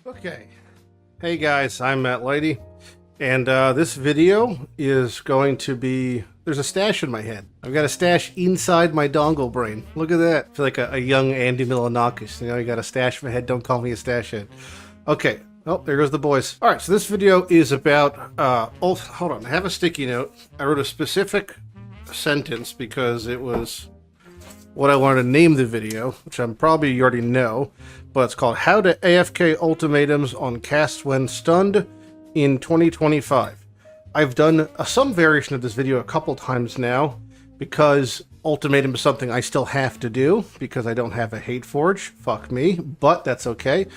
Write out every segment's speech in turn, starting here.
Okay. Hey guys, I'm Matt Lighty, and this video is going to be... There's a stash in my head. I've got a stash inside my dongle brain. Look at that. I feel like a young Andy Milonakis. You know, you got a stash in my head, don't call me a stash head. Okay. Oh, there goes the boys. Alright, so this video is about... hold on, I have a sticky note. I wrote a specific sentence because it was what I wanted to name the video, which I'm probably you already know, but it's called How to AFK Ultimatums on Casts When Stunned in 2025. I've done some variation of this video a couple times now because ultimatum is something I still have to do because I don't have a hate forge. Fuck me, but that's okay.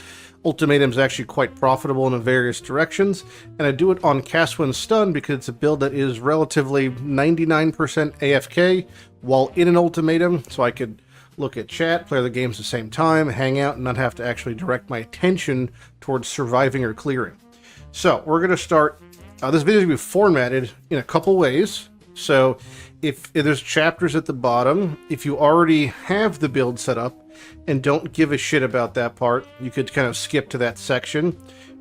Ultimatum is actually quite profitable in various directions, and I do it on Cast When Stunned because it's a build that is relatively 99% AFK while in an ultimatum, so I could look at chat, play the games at the same time, hang out, and not have to actually direct my attention towards surviving or clearing. So we're going to start. This video is going to be formatted in a couple ways. So if there's chapters at the bottom, if you already have the build set up and don't give a shit about that part, you could kind of skip to that section.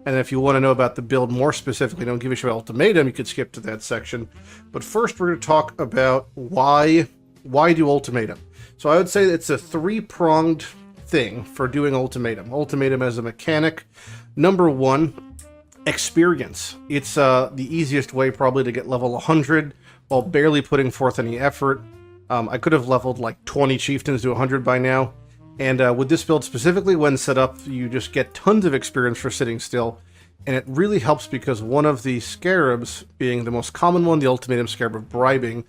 And if you want to know about the build more specifically, don't give a shit about ultimatum, you could skip to that section. But first we're going to talk about why do ultimatum. So I would say it's a three-pronged thing for doing ultimatum. Ultimatum as a mechanic. Number one, experience. It's the easiest way probably to get level 100 while barely putting forth any effort. I could have leveled like 20 chieftains to 100 by now. And with this build specifically, when set up, you just get tons of experience for sitting still. And it really helps because one of the scarabs, being the most common one, the ultimatum scarab of bribing,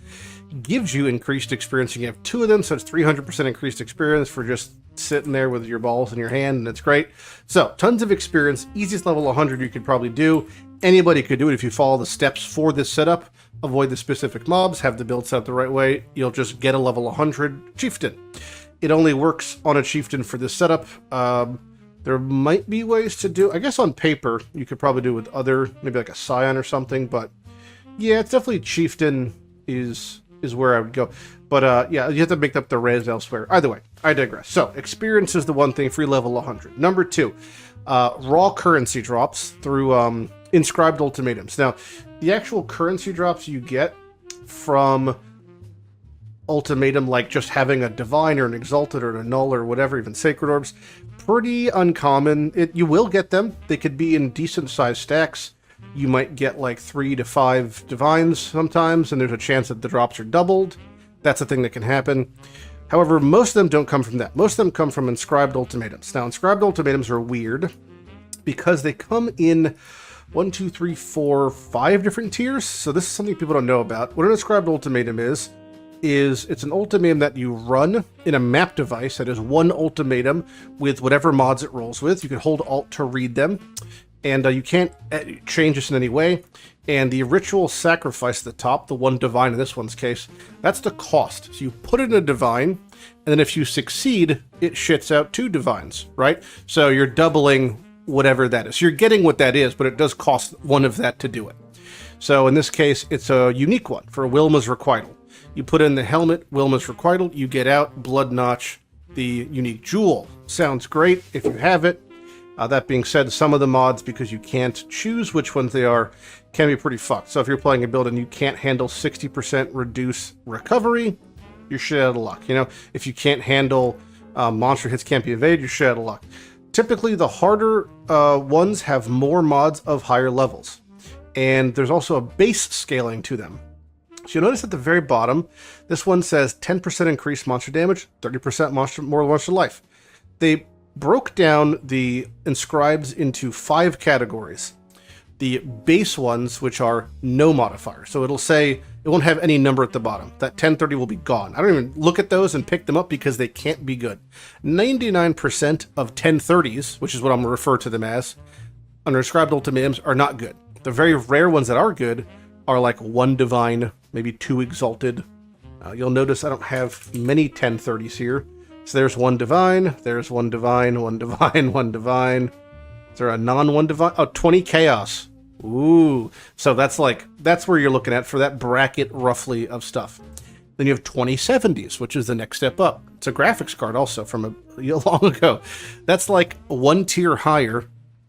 gives you increased experience. You can have two of them, so it's 300% increased experience for just sitting there with your balls in your hand, and it's great. So, tons of experience, easiest level 100 you could probably do. Anybody could do it if you follow the steps for this setup. Avoid the specific mobs, have the build set up the right way, you'll just get a level 100 chieftain. It only works on a chieftain for this setup. There might be ways to do, I guess on paper, you could probably do with other, maybe like a scion or something, but yeah, it's definitely chieftain is where I would go. But yeah, you have to make up the res elsewhere. Either way, I digress. So, experience is the one thing, free level 100. Number two, raw currency drops through inscribed ultimatums. Now, the actual currency drops you get from ultimatum, like just having a divine or an exalted or a null or whatever, even sacred orbs, pretty uncommon. You will get them. They could be in decent sized stacks. You might get like 3 to 5 divines sometimes, and there's a chance that the drops are doubled. That's a thing that can happen. However, most of them don't come from that. Most of them come from inscribed ultimatums. Now, inscribed ultimatums are weird because they come in 1, 2, 3, 4, 5 different tiers. So this is something people don't know about. What an inscribed ultimatum is it's an ultimatum that you run in a map device that is one ultimatum with whatever mods it rolls with. You can hold Alt to read them. And you can't change this in any way. And the ritual sacrifice at the top, the one divine in this one's case, that's the cost. So you put in a divine, and then if you succeed, it shits out 2 divines, right? So you're doubling whatever that is. You're getting what that is, but it does cost one of that to do it. So in this case, it's a unique one for Wilma's Requital. You put in the helmet, Wilma's Requital, you get out Blood Notch, the unique jewel. Sounds great if you have it. That being said, some of the mods, because you can't choose which ones they are, can be pretty fucked. So if you're playing a build and you can't handle 60% reduce recovery, you're shit out of luck. You know, if you can't handle monster hits can't be evaded, you're shit out of luck. Typically, the harder ones have more mods of higher levels. And there's also a base scaling to them. So you'll notice at the very bottom, this one says 10% increased monster damage, 30% more monster life. They broke down the inscribes into 5 categories. The base ones, which are no modifier. So it'll say, it won't have any number at the bottom. That 1030 will be gone. I don't even look at those and pick them up because they can't be good. 99% of 1030s, which is what I'm going to refer to them as, under inscribed ultimatums, are not good. The very rare ones that are good are like 1 divine, maybe 2 exalted. You'll notice I don't have many 1030s here. So there's 1 divine, there's 1 divine, 1 divine, 1 divine. Is there a non-1 divine? Oh, 20 chaos. Ooh. So that's where you're looking at for that bracket roughly of stuff. Then you have 2070s, which is the next step up. It's a graphics card also from a long ago. That's like 1 tier higher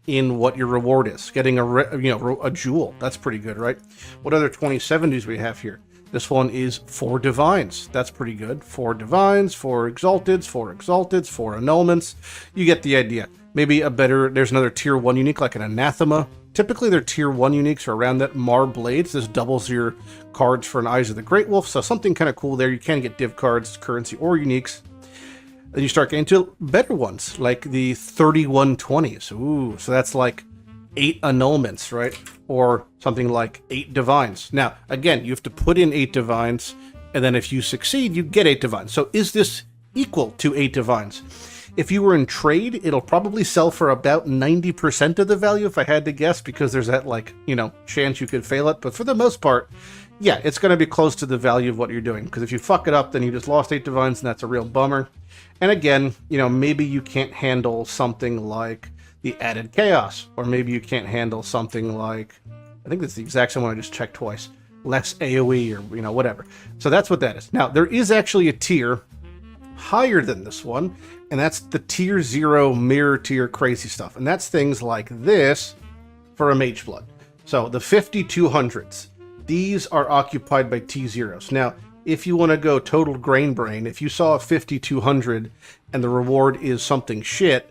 in what your reward is. Getting a jewel, that's pretty good, right? What other 2070s we have here? This one is 4 divines. That's pretty good. 4 divines, 4 exalteds, 4 exalteds, 4 annulments. You get the idea. Maybe there's another tier 1 unique like an anathema. Typically their tier 1 uniques are around that. Mar Blades, this doubles your cards for an Eyes of the Great Wolf, so something kind of cool there. You can get div cards, currency, or uniques. Then you start getting to better ones, like the 3120s. Ooh, so that's like 8 annulments, right? Or something like 8 divines. Now, again, you have to put in 8 divines, and then if you succeed, you get 8 divines. So is this equal to 8 divines? If you were in trade, it'll probably sell for about 90% of the value, if I had to guess, because there's that, like, chance you could fail it. But for the most part, yeah, it's going to be close to the value of what you're doing. Because if you fuck it up, then you just lost 8 divines, and that's a real bummer. And again, maybe you can't handle something like the added chaos, or maybe you can't handle something like, I think that's the exact same one I just checked twice, less AoE or whatever. So that's what that is. Now there is actually a tier higher than this one, and that's the tier 0 mirror tier crazy stuff, and that's things like this for a Mage Blood. So the 5200s, these are occupied by T0s. Now if you want to go total grain brain, if you saw a 5200 and the reward is something shit,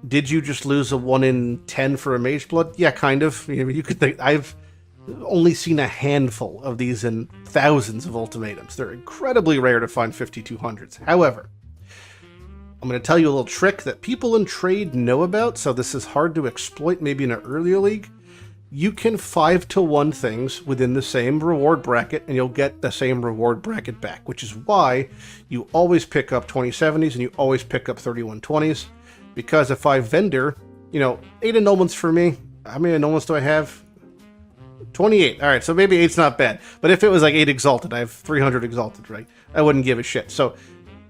did you just lose a 1 in 10 for a Mage Blood? Yeah, kind of. You could think. I've only seen a handful of these in thousands of ultimatums. They're incredibly rare to find 5200s. However, I'm going to tell you a little trick that people in trade know about, so this is hard to exploit maybe in an earlier league. You can 5-to-1 things within the same reward bracket, and you'll get the same reward bracket back, which is why you always pick up 2070s and you always pick up 3120s. Because if I vendor, 8 annulments for me. How many annulments do I have? 28. All right, so maybe 8's not bad. But if it was like 8 exalted, I have 300 exalted, right? I wouldn't give a shit. So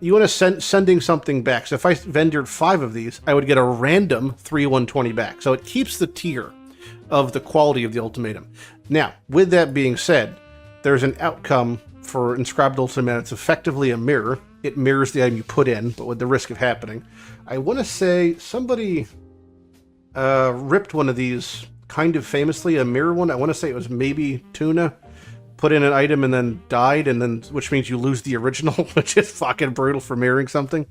you want to sending something back. So if I vendored 5 of these, I would get a random 3/120 back. So it keeps the tier of the quality of the ultimatum. Now, with that being said, there's an outcome for Inscribed Ultimatum. It's effectively a mirror. It mirrors the item you put in, but with the risk of happening. I want to say somebody ripped one of these kind of famously, a mirror one. I want to say it was maybe Tuna. Put in an item and then died, which means you lose the original, which is fucking brutal for mirroring something.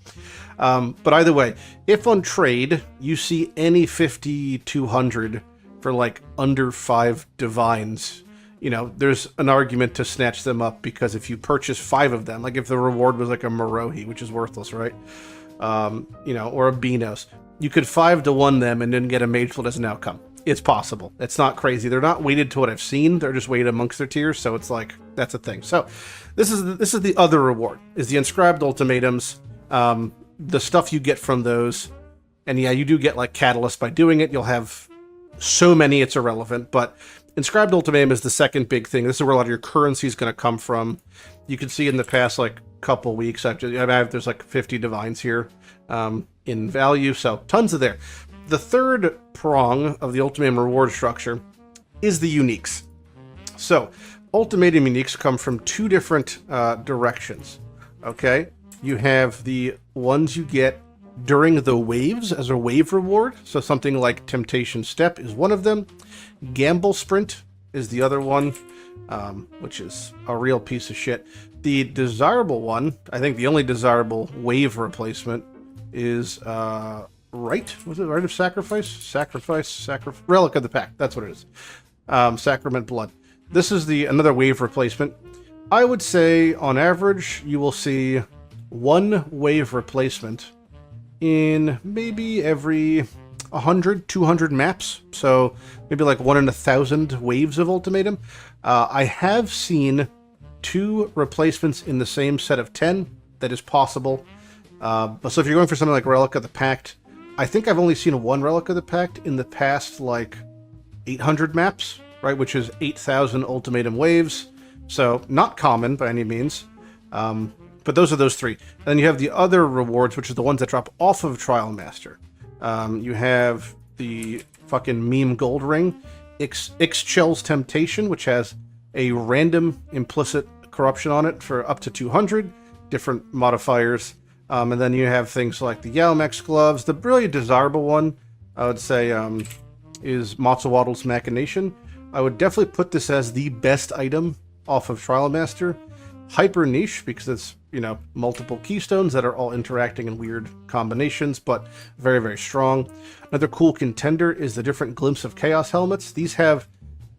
But either way, if on trade you see any 5200 for like under 5 divines, there's an argument to snatch them up, because if you purchase 5 of them, like if the reward was like a Morohi, which is worthless, right? Or a Benos, you could 5-to-1 them and then get a Mage Blood as an outcome. It's possible. It's not crazy. They're not weighted to what I've seen. They're just weighted amongst their tiers, so it's like, that's a thing. So this is the other reward, is the Inscribed Ultimatums, the stuff you get from those. And yeah, you do get like Catalyst by doing it. You'll have so many it's irrelevant, but Inscribed Ultimatum is the second big thing. This is where a lot of your currency is going to come from. You can see in the past like couple weeks, there's like 50 divines here in value, so tons of there. The third prong of the Ultimatum reward structure is the uniques. So Ultimatum uniques come from 2 different directions. Okay, you have the ones you get during the waves as a wave reward. So something like Temptation Step is one of them. Gamble Sprint is the other one, which is a real piece of shit. The desirable one, I think the only desirable wave replacement is Rite? Was it Rite of Sacrifice? Relic of the Pact. That's what it is. Sacrament Blood. This is another wave replacement. I would say on average you will see 1 wave replacement in maybe every 100, 200 maps. So maybe like 1 in 1,000 waves of Ultimatum. I have seen 2 replacements in the same set of 10. That is possible. But so if you're going for something like Relic of the Pact, I think I've only seen 1 Relic of the Pact in the past like 800 maps, right? Which is 8,000 Ultimatum waves. So not common by any means. But those are those 3. And then you have the other rewards, which are the ones that drop off of Trialmaster. You have the fucking meme gold ring, Ixchel's Temptation, which has a random implicit corruption on it for up to 200 different modifiers. And then you have things like the Yalmex gloves, the really desirable one, I would say, is Matzwaddle's Machination. I would definitely put this as the best item off of Trialmaster. Hyper niche because it's, you know, multiple keystones that are all interacting in weird combinations, but very, very strong. Another cool contender is the different Glimpse of Chaos helmets. These have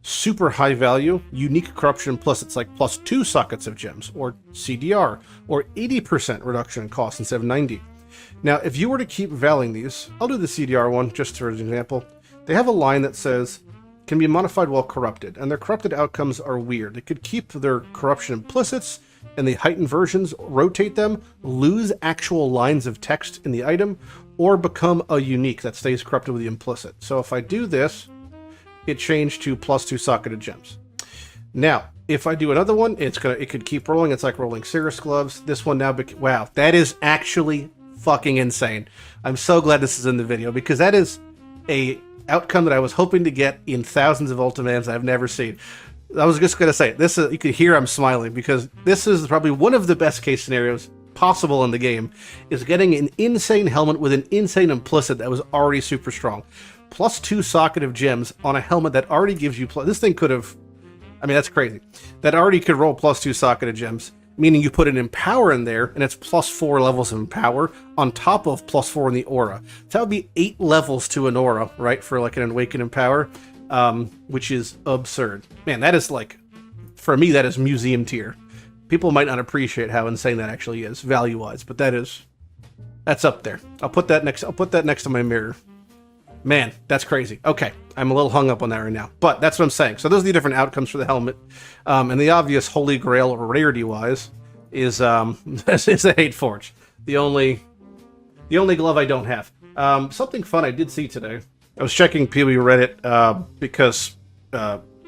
super high value, unique corruption, plus it's like +2 sockets of gems, or CDR, or 80% reduction in cost instead of 90. Now, if you were to keep valuing these, I'll do the CDR one just for an example. They have a line that says, can be modified while corrupted, and their corrupted outcomes are weird. They could keep their corruption implicits, and the heightened versions, rotate them, lose actual lines of text in the item, or become a unique that stays corrupted with the implicit. So if I do this, it changed to +2 socketed gems. Now, if I do another one, it could keep rolling. It's like rolling Cirrus gloves. This one now, wow, that is actually fucking insane. I'm so glad this is in the video, because that is a outcome that I was hoping to get in thousands of Ultimatums I've never seen. I was just going to say, this is, you could hear I'm smiling, because this is probably one of the best case scenarios possible in the game, is getting an insane helmet with an insane implicit that was already super strong. +2 socket of gems on a helmet that already gives you, this thing could have, I mean, that's crazy. That already could roll +2 socket of gems, meaning you put an Empower in there, and it's +4 levels of Empower on top of +4 in the Aura. So that would be 8 levels to an Aura, right, for like an Awaken Empower, which is absurd. Man, that is like, for me, that is museum tier. People might not appreciate how insane that actually is, value-wise, but that's up there. I'll put that next to my mirror. Man, that's crazy. Okay, I'm a little hung up on that right now, but that's what I'm saying. So those are the different outcomes for the helmet, and the obvious holy grail, rarity-wise, is a Hate Forge. The only glove I don't have. Something fun I did see today. I was checking P.O Reddit because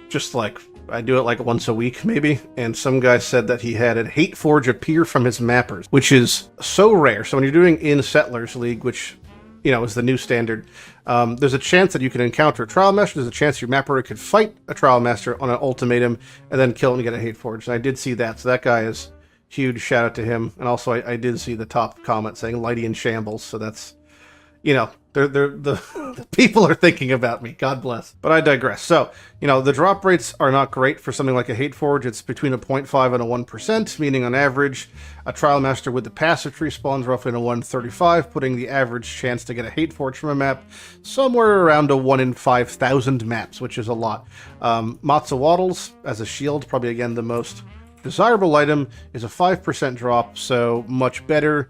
just like I do it like once a week maybe, and some guy said that he had a Hate Forge appear from his mappers, which is so rare. So when you're doing in Settlers League, which, you know, is the new standard, there's a chance that you can encounter a Trialmaster. There's a chance your mapper could fight a Trialmaster on an ultimatum and then kill him and get a Hate Forge. And I did see that, so that guy is huge. Shout out to him. And also I did see the top comment saying Lighty in shambles, so that's, you know, the people are thinking about me. God bless. But I digress. So, you know, the drop rates are not great for something like a Hate Forge. It's between a 0.5 and a 1%, meaning on average, a Trialmaster with the passive tree spawns roughly in a 135, putting the average chance to get a Hate Forge from a map somewhere around a 1 in 5,000 maps, which is a lot. Matzwaddles as a shield, probably again the most desirable item, is a 5% drop, so much better.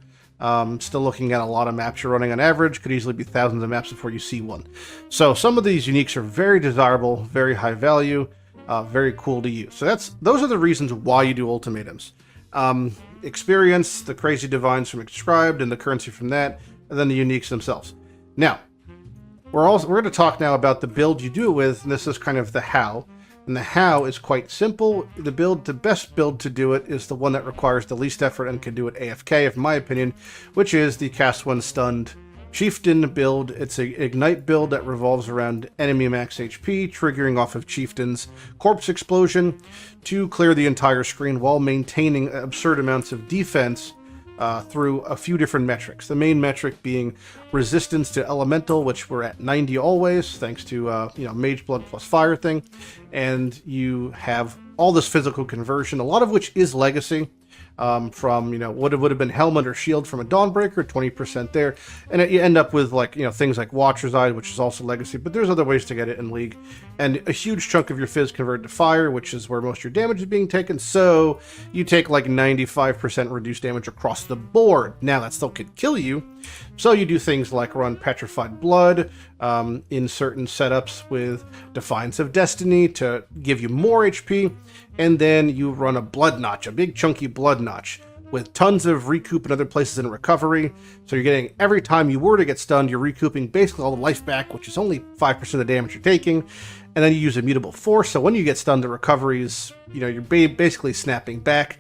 Still looking at a lot of maps you're running on average, could easily be thousands of maps before you see one. So some of these uniques are very desirable, very high value, very cool to use. So those are the reasons why you do ultimatums. Experience, the crazy divines from Inscribed and the currency from that, and then the uniques themselves. Now, we're going to talk now about the build you do it with, and this is kind of the how. And the how is quite simple. The best build to do it is the one that requires the least effort and can do it AFK, in my opinion, which is the Cast When Stunned Chieftain build. It's an Ignite build that revolves around enemy max HP, triggering off of Chieftain's Corpse Explosion to clear the entire screen while maintaining absurd amounts of defense through a few different metrics. The main metric being resistance to elemental, which we're at 90 always, thanks to you know, Mage Blood plus Fire thing, and you have all this physical conversion, a lot of which is legacy. From, you know, what would have been helmet or shield from a Dawnbreaker, 20% there, and you end up with, like, you know, things like Watcher's Eye, which is also legacy, but there's other ways to get it in League, and a huge chunk of your fizz converted to fire, which is where most of your damage is being taken, so you take like 95% reduced damage across the board. Now that still could kill you, so you do things like run Petrified Blood in certain setups with Defiance of Destiny to give you more HP, and then you run a Blood Notch, a big chunky Blood Notch, with tons of recoup in other places in recovery. So you're getting, every time you were to get stunned, you're recouping basically all the life back, which is only 5% of the damage you're taking. And then you use Immutable Force, so when you get stunned, the recovery is, you know, you're basically snapping back.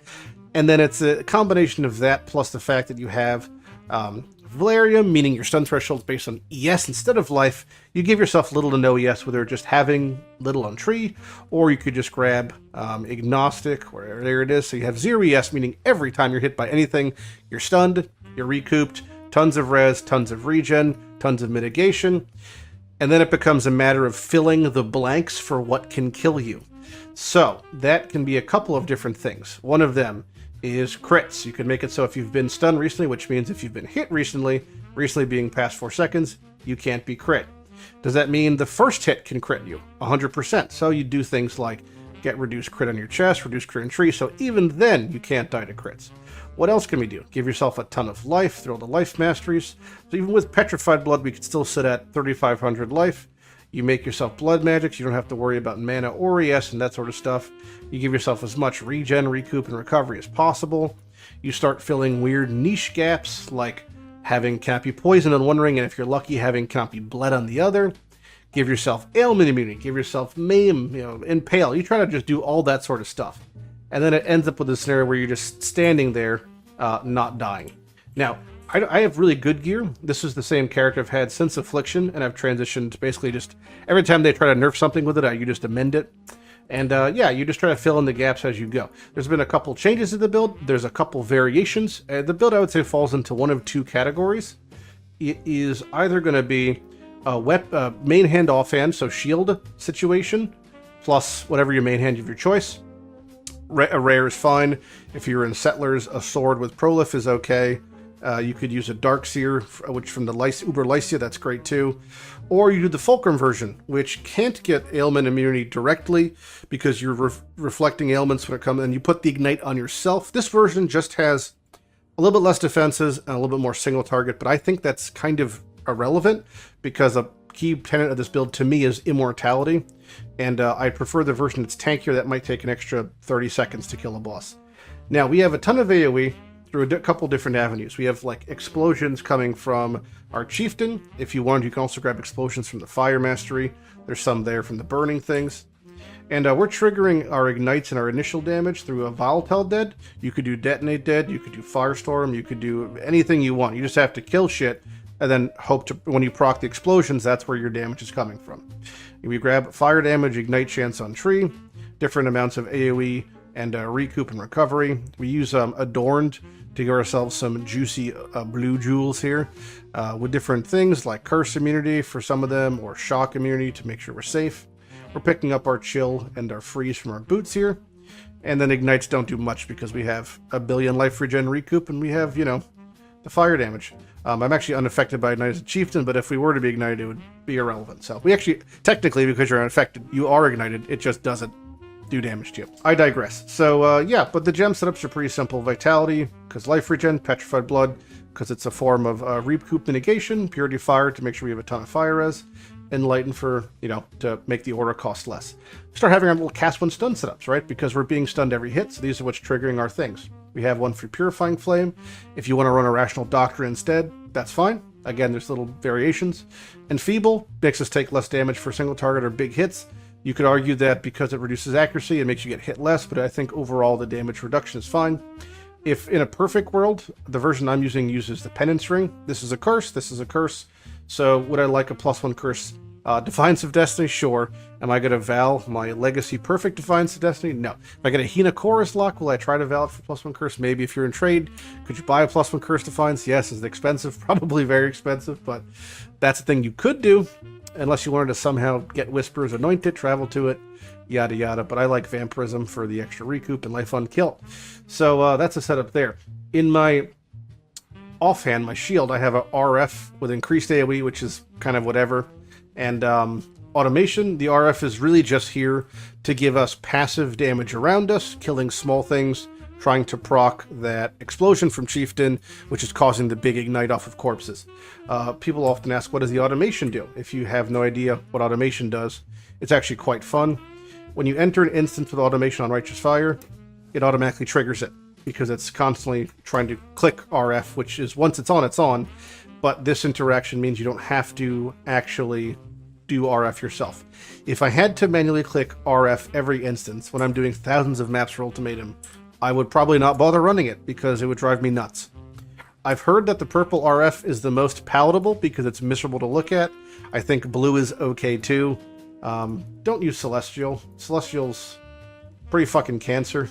And then it's a combination of that plus the fact that you have Valerium, meaning your stun threshold is based on ES instead of life. You give yourself little to no ES, whether just having little on tree, or you could just grab Agnostic, or there it is. So you have 0 ES, meaning every time you're hit by anything, you're stunned, you're recouped, tons of res, tons of regen, tons of mitigation. and then it becomes a matter of filling the blanks for what can kill you. So that can be a couple of different things. One of them is crits. You can make it so if you've been stunned recently, which means if you've been hit recently being past 4 seconds, you can't be crit. Does that mean the first hit can crit you? 100%. So you do things like get reduced crit on your chest, reduced crit and tree, so even then you can't die to crits. What else can we do? Give yourself a ton of life through all the life masteries. So even with Petrified Blood, we could still sit at 3,500 life. You make yourself blood magics, you don't have to worry about mana or ES and that sort of stuff. You give yourself as much regen, recoup, and recovery as possible. You start filling weird niche gaps, like having can't be poison on one ring, and if you're lucky, having can't be bled on the other. Give yourself ailment immunity, give yourself maim, impale. You try to just do all that sort of stuff. And then it ends up with a scenario where you're just standing there, not dying. Now, I have really good gear. This is the same character I've had since Affliction, and I've transitioned to basically just, every time they try to nerf something with it, you just amend it. And yeah, you just try to fill in the gaps as you go. There's been a couple changes to the build. There's a couple variations. The build, I would say, falls into one of two categories. It is either going to be a main hand offhand, so shield situation, plus whatever your main hand of your choice. A rare is fine. If you're in Settlers, a sword with Prolif is okay. You could use a Darkseer, which from the Uber Lycia, that's great too. Or you do the Fulcrum version, which can't get ailment immunity directly because you're reflecting ailments when it comes, and you put the Ignite on yourself. This version just has a little bit less defenses and a little bit more single target, but I think that's kind of irrelevant because a key tenet of this build to me is immortality, and I prefer the version that's tankier that might take an extra 30 seconds to kill a boss. Now, we have a ton of AoE through a couple different avenues. We have like explosions coming from our chieftain. If you want, you can also grab explosions from the fire mastery. There's some there from the burning things. And we're triggering our ignites and our initial damage through a volatile dead. You could do detonate dead, you could do firestorm, you could do anything you want. You just have to kill shit and then hope to, when you proc the explosions, that's where your damage is coming from. We grab fire damage, ignite chance on tree, different amounts of AoE and recoup and recovery. We use Adorned to give ourselves some juicy blue jewels here with different things like curse immunity for some of them or shock immunity to make sure we're safe. We're picking up our chill and our freeze from our boots here. And then ignites don't do much because we have a billion life regen recoup and we have, the fire damage. I'm actually unaffected by Ignite as a chieftain, but if we were to be ignited, it would be irrelevant. So we actually, technically, because you're unaffected, you are ignited. It just doesn't do damage to you. I digress. So yeah, but the gem setups are pretty simple. Vitality, because life regen, Petrified Blood, because it's a form of recoup the negation, Purity Fire to make sure we have a ton of fire res, Enlighten for, to make the aura cost less. Start having our little cast one stun setups, right? Because we're being stunned every hit, so these are what's triggering our things. We have one for Purifying Flame. If you want to run a Rational Doctor instead, that's fine. Again, there's little variations. Enfeeble makes us take less damage for single target or big hits. You could argue that because it reduces accuracy, it makes you get hit less, but I think overall the damage reduction is fine. If in a perfect world, the version I'm using uses the Penance Ring. This is a curse, this is a curse. So would I like a +1 curse? Defiance of Destiny, sure. Am I going to Val my Legacy Perfect Defiance of Destiny? No. If I get a Hina Chorus lock, will I try to Val it for +1 curse? Maybe if you're in trade. Could you buy a +1 curse Defiance? Yes. Is it expensive? Probably very expensive, but that's a thing you could do. Unless you wanted to somehow get Whispers, anoint it, travel to it, yada yada. But I like Vampirism for the extra recoup and Life Unkill. So that's a setup there. In my offhand, my shield, I have a RF with increased AoE, which is kind of whatever. And automation, the RF is really just here to give us passive damage around us, killing small things, trying to proc that explosion from Chieftain, which is causing the big ignite off of corpses. People often ask, what does the automation do? If you have no idea what automation does, it's actually quite fun. When you enter an instance with automation on Righteous Fire, it automatically triggers it, because it's constantly trying to click RF, which is, once it's on, but this interaction means you don't have to actually do RF yourself. If I had to manually click RF every instance when I'm doing thousands of maps for Ultimatum, I would probably not bother running it because it would drive me nuts. I've heard that the purple RF is the most palatable because it's miserable to look at. I think blue is okay too. Don't use Celestial. Celestial's pretty fucking cancer.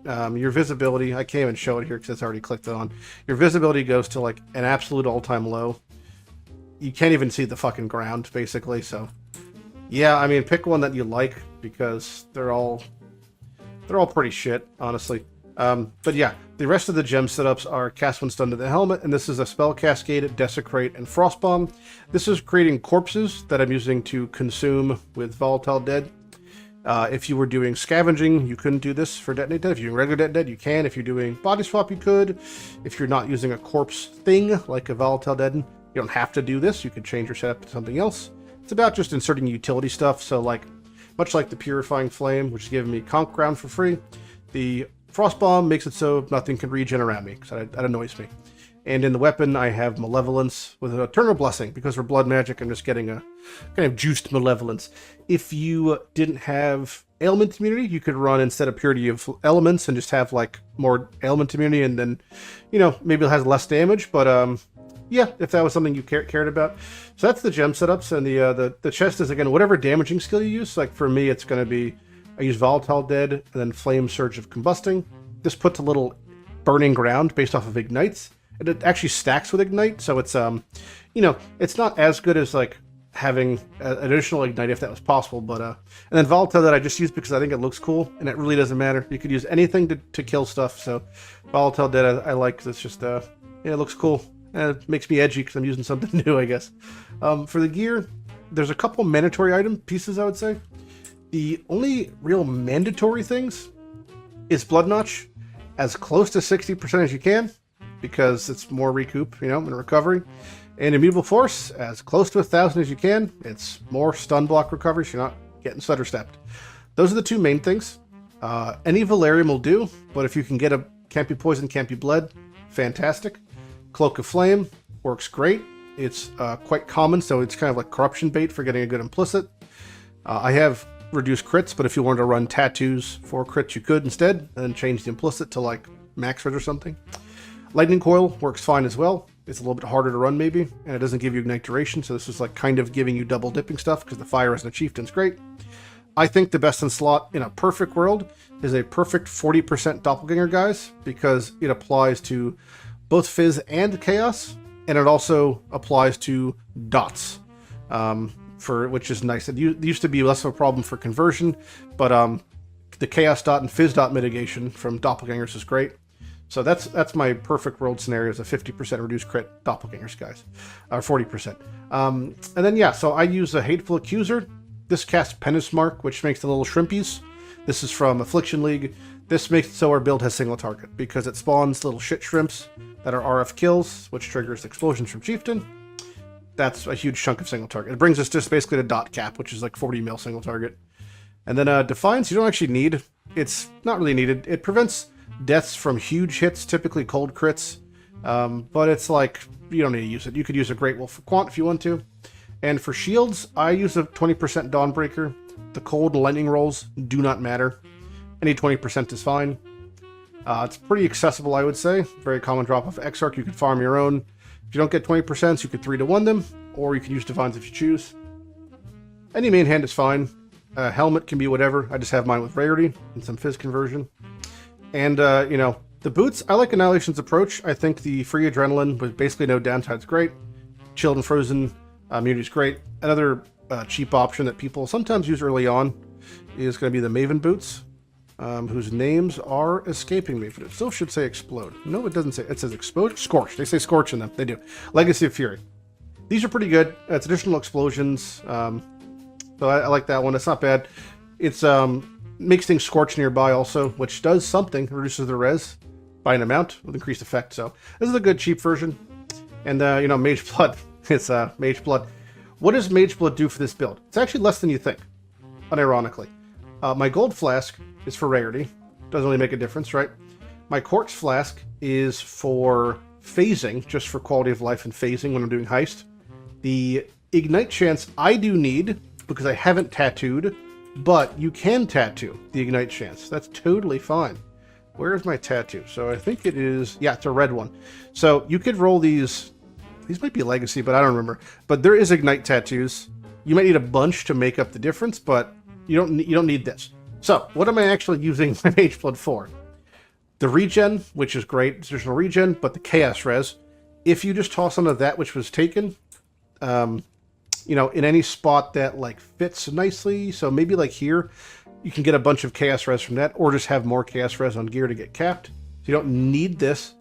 Your visibility, I can't even show it here because it's already clicked on. Your visibility goes to like an absolute all-time low. you can't even see the fucking ground, basically. So, yeah, I mean, pick one that you like, because they're all pretty shit, honestly. But yeah, the rest of the gem setups are cast when stunned to the helmet, and this is a spell cascade, desecrate, and frostbomb. This is creating corpses that I'm using to consume with volatile dead. If you were doing scavenging, you couldn't do this for detonate dead. If you're doing regular dead, you can. If you're doing body swap, you could. If you're not using a corpse thing like a volatile dead, you don't have to do this. You could change your setup to something else. It's about just inserting utility stuff. So like, much like the purifying flame, which is giving me conch ground for free, the frostbomb makes it so nothing can regen around me, because that annoys me. And in the weapon, I have Malevolence with an Eternal Blessing. Because for blood magic, I'm just getting a kind of juiced Malevolence. If you didn't have Ailment Immunity, you could run, instead of Purity of Elements, and just have like more Ailment Immunity, and then, you know, maybe it has less damage. But yeah, if that was something you cared about. So that's the gem setups, and the chest is, again, whatever damaging skill you use. Like for me, it's going to be, I use Volatile Dead, and then Flame Surge of Combusting. This puts a little burning ground based off of ignites. And it actually stacks with ignite, so it's you know, it's not as good as like having an additional ignite if that was possible. But and then Volatile that I just used because I think it looks cool, and it really doesn't matter. You could use anything to kill stuff. So Volatile Dead I like, because it's just yeah, it looks cool, and it makes me edgy because I'm using something new, I guess. For the gear, there's a couple mandatory item pieces, I would say. The only real mandatory things is Blood Notch, as close to 60% as you can, because it's more recoup, you know, and recovery. And Immutable Force, as close to 1,000 as you can. It's more stun block recovery, so you're not getting stutter stepped. Those are the two main things. Any Valerium will do, but if you can get a Can't Be Poisoned, Can't Be Bled, fantastic. Cloak of Flame works great. It's quite common, so it's kind of like corruption bait for getting a good implicit. I have reduced crits, but if you wanted to run tattoos for crits, you could instead, and then change the implicit to like max red or something. Lightning Coil works fine as well. It's a little bit harder to run maybe, and it doesn't give you ignite duration, so this is like kind of giving you double dipping stuff, because the fire as a chieftain's great. I think the best in slot in a perfect world is a perfect 40% doppelganger, guys, because it applies to both Fizz and Chaos, and it also applies to dots, which is nice. It used to be less of a problem for conversion, but the Chaos dot and Fizz dot mitigation from doppelgangers is great. So that's my perfect world scenario, is a 50% reduced crit doppelgangers, guys, or 40%. And then yeah, so I use a Hateful Accuser. This casts Penance Mark, which makes the little shrimpies. This is from Affliction League. This makes it so our build has single target, because it spawns little shit shrimps that are RF kills, which triggers explosions from Chieftain. That's a huge chunk of single target. It brings us just basically to dot cap, which is like 40 mil single target. And then Defiance, you don't actually need. It's not really needed. It prevents deaths from huge hits, typically cold crits, but it's like, you don't need to use it. You could use a Great Wolf Quant if you want to. And for shields, I use a 20% Dawnbreaker. The cold and lightning rolls do not matter. Any 20% is fine. It's pretty accessible, I would say. Very common drop off Exarch. You could farm your own. If you don't get 20%, you could 3-1 them, or you can use Divines if you choose. Any main hand is fine. Helmet can be whatever. I just have mine with Rarity and some Fizz conversion. And, you know, the boots, I like Annihilation's approach. I think the free adrenaline with basically no downside is great. Chilled and Frozen immunity is great. Another cheap option that people sometimes use early on is going to be the Maven boots, whose names are escaping me, but it still should say Explode. No, it doesn't say. It says Explode. Scorch. They say Scorch in them. They do. Legacy of Fury. These are pretty good. It's additional explosions. So I like that one. It's not bad. It's makes things scorch nearby also, which does something. Reduces the res by an amount with increased effect. So this is a good cheap version. And you know, Mage Blood. It's Mage Blood. What does Mage Blood do for this build? It's actually less than you think, unironically. My Gold Flask is for rarity. Doesn't really make a difference, right? My Quartz Flask is for phasing, just for quality of life and phasing when I'm doing heist. The Ignite Chance I do need, because I haven't tattooed, but you can tattoo the Ignite Chance. That's totally fine. Where is my tattoo? So I think it is, yeah, it's a red one. So you could roll these might be Legacy, but I don't remember. But there is Ignite tattoos. You might need a bunch to make up the difference, but you don't need this. So what am I actually using my Mage Blood for? The regen, which is great, additional regen, but the Chaos Res. If you just toss onto that which was taken, you know, in any spot that like fits nicely. So maybe like here, you can get a bunch of chaos res from that, or just have more chaos res on gear to get capped. So you don't need this.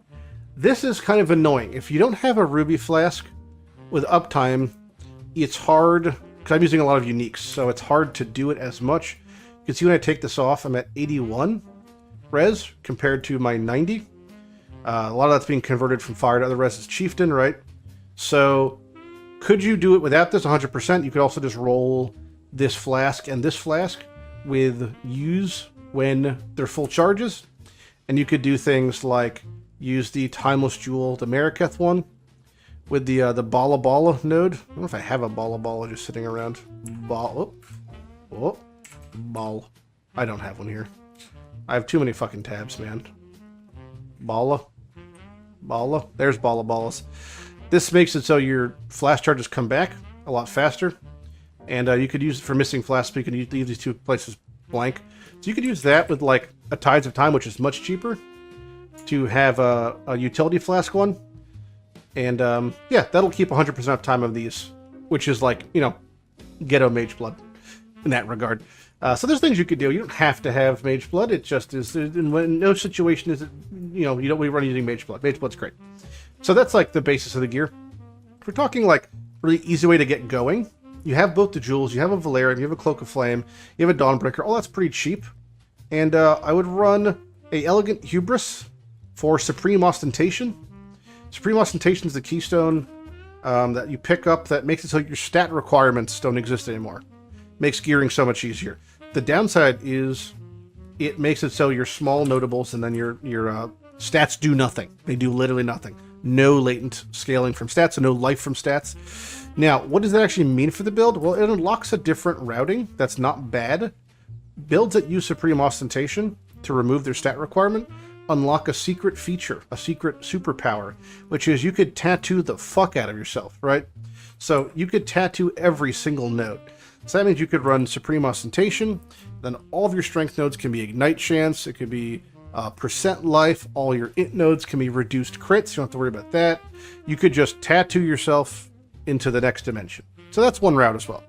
This is kind of annoying. If you don't have a ruby flask with uptime, it's hard, because I'm using a lot of uniques, so it's hard to do it as much. You can see when I take this off, I'm at 81 res compared to my 90. A lot of that's being converted from fire to other res as chieftain, right? So could you do it without this 100%? You could also just roll this flask and this flask with use when they're full charges. And you could do things like use the Timeless Jewel, the Mariketh one, with the Bala Bala node. I don't know if I have a Bala Bala just sitting around. Ball. I don't have one here. I have too many fucking tabs, man. Bala. There's Bala Balas. This makes it so your flash charges come back a lot faster. And you could use it for missing flash, so you can leave these two places blank. So you could use that with like a Tides of Time, which is much cheaper, to have a utility flask one. And yeah, that'll keep 100% uptime of these, which is like, you know, ghetto mage blood in that regard. So there's things you could do. You don't have to have mage blood. It just is, in no situation is it, you know, you don't run using mage blood. Mage blood's great. So that's like the basis of the gear. If we're talking like really easy way to get going, you have both the jewels, you have a Valerian, you have a Cloak of Flame, you have a Dawnbreaker. All that's pretty cheap. And I would run a Elegant Hubris for Supreme Ostentation. Supreme Ostentation is the keystone that you pick up that makes it so your stat requirements don't exist anymore. Makes gearing so much easier. The downside is it makes it so your small notables and then your stats do nothing. They do literally nothing. No latent scaling from stats, so no life from stats. Now, what does that actually mean for the build? Well, it unlocks a different routing that's not bad. Builds that use Supreme Ostentation to remove their stat requirement unlock a secret feature, a secret superpower, which is you could tattoo the fuck out of yourself, right? So you could tattoo every single node. So that means you could run Supreme Ostentation, then all of your strength nodes can be Ignite Chance, it could be percent life, all your int nodes can be reduced crits, you don't have to worry about that. You could just tattoo yourself into the next dimension. So that's one route as well.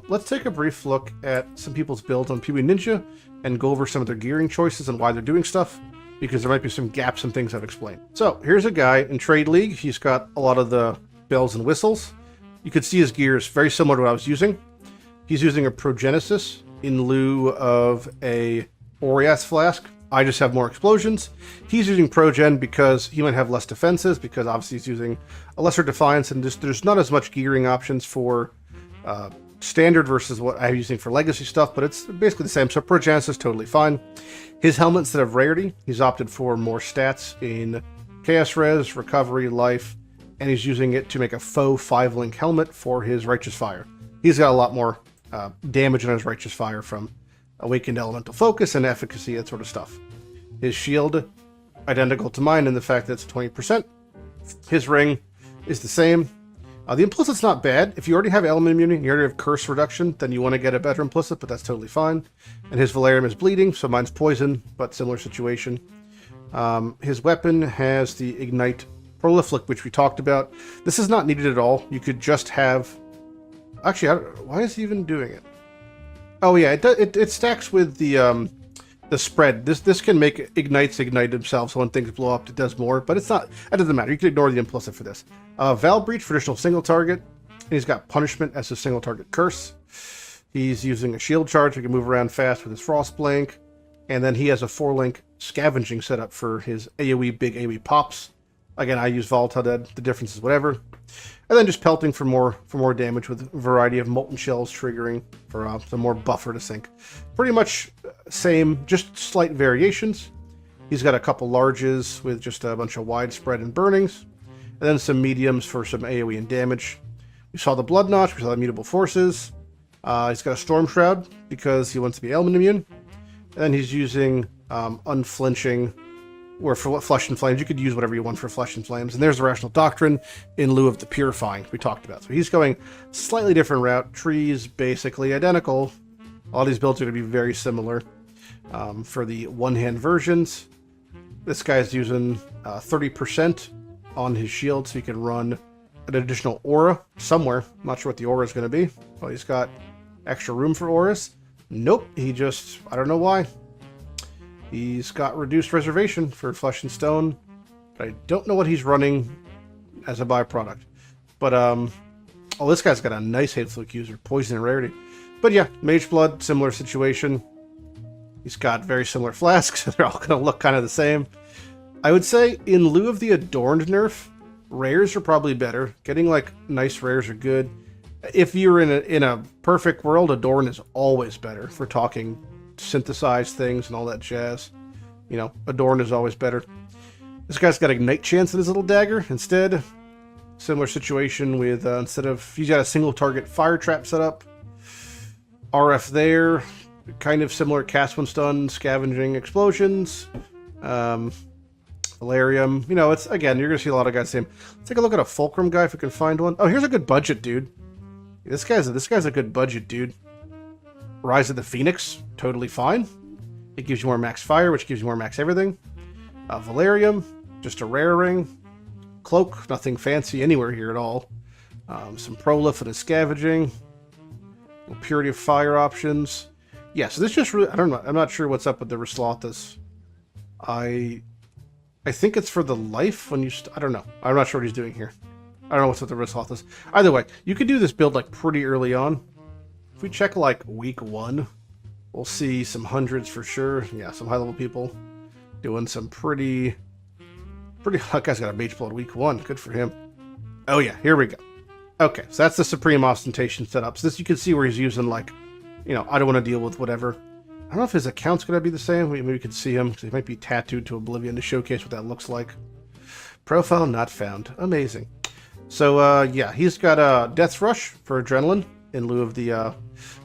Let's take a brief look at some people's builds on PoE Ninja and go over some of their gearing choices and why they're doing stuff, because there might be some gaps in things I've explained. So here's a guy in Trade League. He's got a lot of the bells and whistles. You could see his gear is very similar to what I was using. He's using a Progenesis in lieu of a Oriath Flask. I just have more explosions. He's using Progen because he might have less defenses, because obviously he's using a lesser Defiance, and just, there's not as much gearing options for standard versus what I'm using for legacy stuff, but it's basically the same. So Progenesis is totally fine. His helmet, instead of rarity, he's opted for more stats in Chaos Res, Recovery, Life, and he's using it to make a faux 5-link helmet for his Righteous Fire. He's got a lot more damage on his Righteous Fire from Awakened Elemental Focus and Efficacy, that sort of stuff. His shield, identical to mine in the fact that it's 20%. His ring is the same. The implicit's not bad. If you already have element immunity, you already have curse reduction, then you want to get a better implicit, but that's totally fine. And his Valerium is bleeding, so mine's poison, but similar situation. His weapon has the Ignite Prolific, which we talked about. This is not needed at all. You could just have... Actually, why is he even doing it? Oh yeah, it stacks with the spread. This can make Ignites ignite themselves, so when things blow up, it does more, but it's not... That doesn't matter. You can ignore the implicit for this. Val Breach, traditional single target. And he's got Punishment as his single target curse. He's using a shield charge. He can move around fast with his Frost Blank. And then he has a 4-link scavenging setup for his AoE, big AoE pops. Again, I use Volatile Dead. The difference is whatever. And then just pelting for more damage with a variety of Molten Shells triggering for some more buffer to sink. Pretty much same, just slight variations. He's got a couple larges with just a bunch of widespread and burnings. And then some mediums for some AoE and damage. We saw the Blood Notch, we saw the Mutable Forces. He's got a Storm Shroud because he wants to be element immune. And then he's using Unflinching, or for Flesh and Flames. You could use whatever you want for Flesh and Flames. And there's the Rational Doctrine in lieu of the Purifying we talked about. So he's going slightly different route. Trees basically identical. All these builds are going to be very similar. For the one-hand versions, this guy's using 30% on his shield, so he can run an additional aura somewhere. I'm not sure what the aura is going to be. Oh, he's got extra room for auras. Nope, he just, I don't know why. He's got reduced reservation for flesh and stone. I don't know what he's running as a byproduct. But, oh, this guy's got a nice hate fluke user. Poison and rarity. But yeah, Mage Blood, similar situation. He's got very similar flasks. They're all going to look kind of the same. I would say, in lieu of the Adorned nerf, rares are probably better. Getting, like, nice rares are good. If you're in a perfect world, Adorn is always better for talking synthesized things and all that jazz. You know, Adorn is always better. This guy's got Ignite Chance in his little dagger instead. Similar situation with, instead of, he's got a single target fire trap set up. RF there. Kind of similar cast when stun, scavenging explosions. Valerium. You know, it's, again, you're going to see a lot of guys same. Let's take a look at a Fulcrum guy if we can find one. Oh, here's a good budget dude. This guy's a good budget dude. Rise of the Phoenix, totally fine. It gives you more max fire, which gives you more max everything. Valerium, just a rare ring. Cloak, nothing fancy anywhere here at all. Some prolif and a scavenging. Purity of fire options. Yeah, so this just really, I don't know. I'm not sure what's up with the Rislathas. I think it's for the life when you, I don't know. I'm not sure what he's doing here. I don't know what's with the Rislathas. Either way, you could do this build like pretty early on. If we check like week 1, we'll see some hundreds for sure. Yeah, some high level people doing some pretty, that guy's got a Mage Blood week 1. Good for him. Oh yeah, here we go. Okay, so that's the Supreme Ostentation setup. So this, you can see where he's using like, you know, I don't want to deal with whatever. I don't know if his account's going to be the same. Maybe we can see him, because he might be tattooed to oblivion to showcase what that looks like. Profile not found. Amazing. So, yeah, he's got Death's Rush for Adrenaline in lieu of the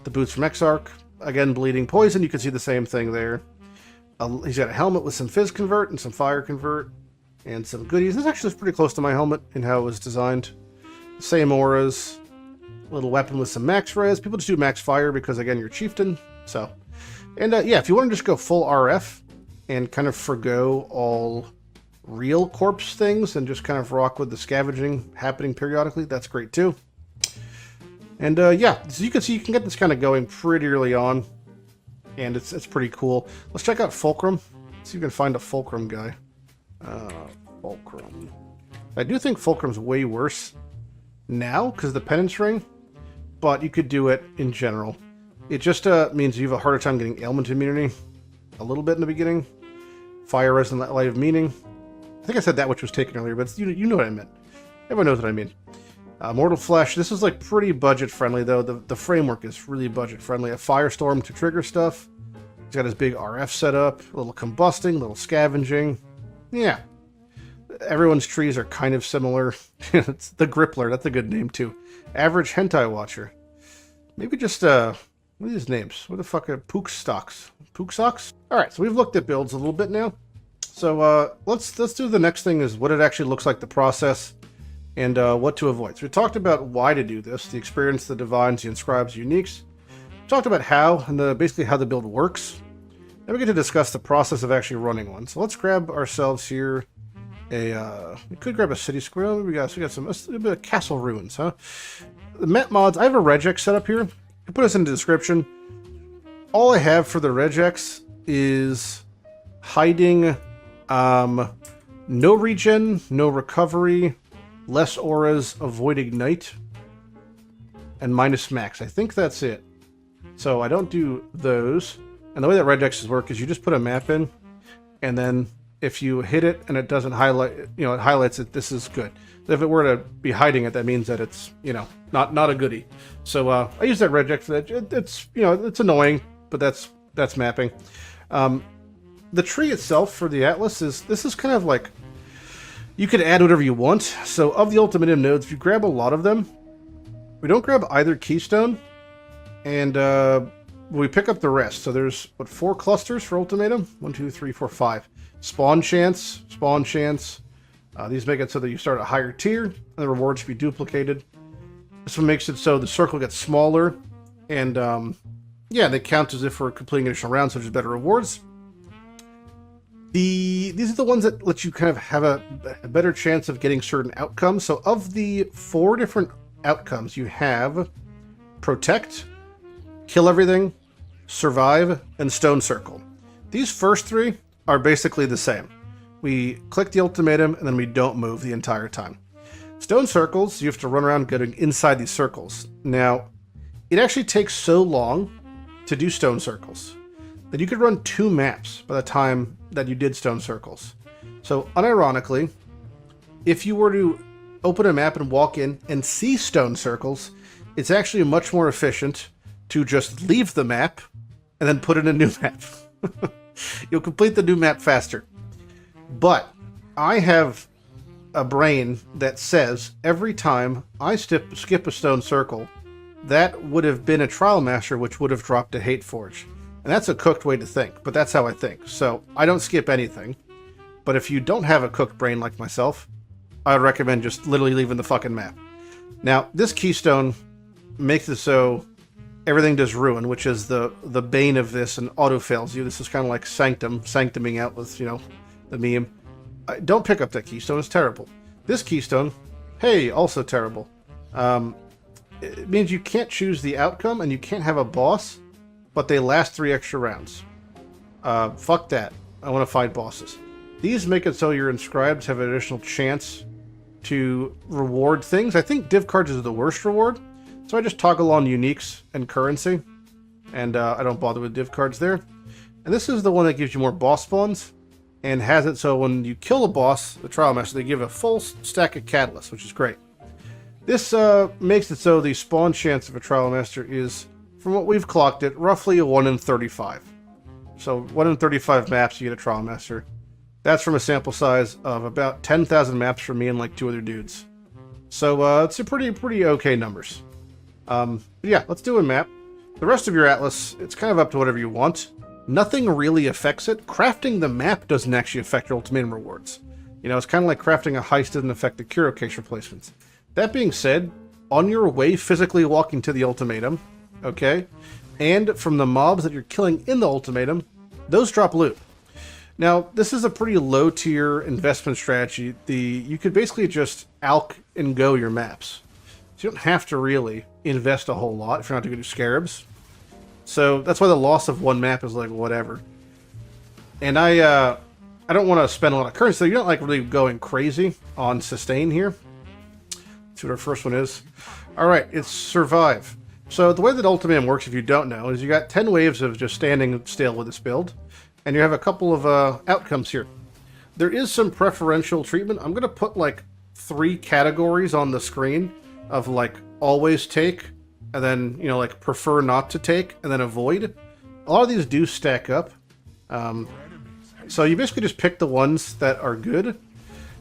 boots from Exarch. Again, Bleeding Poison. You can see the same thing there. He's got a helmet with some Fizz Convert and some Fire Convert and some goodies. This actually is pretty close to my helmet in how it was designed. Same auras. Little weapon with some max res. People just do max fire because, again, you're Chieftain. So, and yeah, if you want to just go full RF and kind of forgo all real corpse things and just kind of rock with the scavenging happening periodically, that's great too. And yeah, so you can see you can get this kind of going pretty early on, and it's pretty cool. Let's check out Fulcrum. See if we can find a Fulcrum guy. Fulcrum. I do think Fulcrum's way worse now because of the penance ring, but you could do it in general. It just means you have a harder time getting ailment immunity a little bit in the beginning. Fire Resonant Light of Meaning. I think I said that which was taken earlier, but you know what I meant. Everyone knows what I mean. Mortal Flesh. This is like pretty budget friendly though. The framework is really budget friendly. A Firestorm to trigger stuff. He's got his big RF setup. A little combusting, a little scavenging. Yeah. Everyone's trees are kind of similar. It's the Grippler. That's a good name too. Average Hentai Watcher. Maybe just what are these names? What the fuck are Pook Stocks? Pook Socks? Alright, so we've looked at builds a little bit now. So let's do the next thing is what it actually looks like, the process, and what to avoid. So we talked about why to do this, the experience, the divines, the inscribes, the uniques. We talked about how, and basically how the build works. Then we get to discuss the process of actually running one. So let's grab ourselves here we could grab a city square. We got some a bit of castle ruins, huh? The Met mods, I have a regex set up here. I'll put this in the description. All I have for the regex is hiding, no regen, no recovery, less auras, avoid ignite, and minus max. I think that's it. So I don't do those. And the way that regexes work is you just put a map in, and then if you hit it and it doesn't highlight, you know, it highlights it, this is good. If it were to be hiding it, that means that it's, you know, not a goodie. So I use that regex for that. It's, you know, it's annoying, but that's mapping. The tree itself for the Atlas this is kind of like, you could add whatever you want. So of the Ultimatum nodes, if you grab a lot of them, we don't grab either keystone, and we pick up the rest. So there's, what, 4 clusters for Ultimatum? 1, 2, 3, 4, 5. Spawn chance. These make it so that you start at a higher tier, and the rewards be duplicated. This one makes it so the circle gets smaller, and yeah, they count as if we're completing additional rounds, so there's better rewards. These are the ones that let you kind of have a better chance of getting certain outcomes. So of the 4 different outcomes, you have Protect, Kill Everything, Survive, and Stone Circle. These first 3 are basically the same. We click the ultimatum, and then we don't move the entire time. Stone Circles, you have to run around getting inside these circles. Now, it actually takes so long to do Stone Circles that you could run 2 maps by the time that you did Stone Circles. So, unironically, if you were to open a map and walk in and see Stone Circles, it's actually much more efficient to just leave the map and then put in a new map. You'll complete the new map faster. But I have a brain that says every time I skip a Stone Circle, that would have been a Trialmaster, which would have dropped a Hateforge. And that's a cooked way to think, but that's how I think. So I don't skip anything. But if you don't have a cooked brain like myself, I would recommend just literally leaving the fucking map. Now, this keystone makes it so everything does ruin, which is the bane of this and auto-fails you. This is kind of like sanctuming out with, you know, the meme. Don't pick up that keystone, it's terrible. This keystone, hey, also terrible. It means you can't choose the outcome and you can't have a boss, but they last 3 extra rounds. Fuck that. I want to fight bosses. These make it so your inscribed have an additional chance to reward things. I think div cards is the worst reward, so I just toggle on uniques and currency, and I don't bother with div cards there. And this is the one that gives you more boss spawns, and has it so when you kill a boss, the Trialmaster, they give a full stack of catalysts, which is great. This makes it so the spawn chance of a Trialmaster is, from what we've clocked it, roughly a 1 in 35. So 1 in 35 maps you get a Trialmaster. That's from a sample size of about 10,000 maps for me and like 2 other dudes. So it's a pretty okay numbers. Yeah, let's do a map. The rest of your atlas, it's kind of up to whatever you want. Nothing really affects it. Crafting the map doesn't actually affect your ultimatum rewards. You know, it's kind of like crafting a heist doesn't affect the Curo case replacements. That being said, on your way physically walking to the ultimatum, okay, and from the mobs that you're killing in the ultimatum, those drop loot. Now, this is a pretty low tier investment strategy. You could basically just alch and go your maps. So you don't have to really invest a whole lot if you're not going to do scarabs. So that's why the loss of 1 map is like whatever. And I don't want to spend a lot of currency, so you're not like really going crazy on sustain here. Let's see what our first one is. Alright, it's Survive. So the way that Ultimatum works, if you don't know, is you got 10 waves of just standing still with this build. And you have a couple of outcomes here. There is some preferential treatment. I'm going to put like 3 categories on the screen of like always take, and then, you know, like prefer not to take, and then avoid. A lot of these do stack up. So you basically just pick the ones that are good.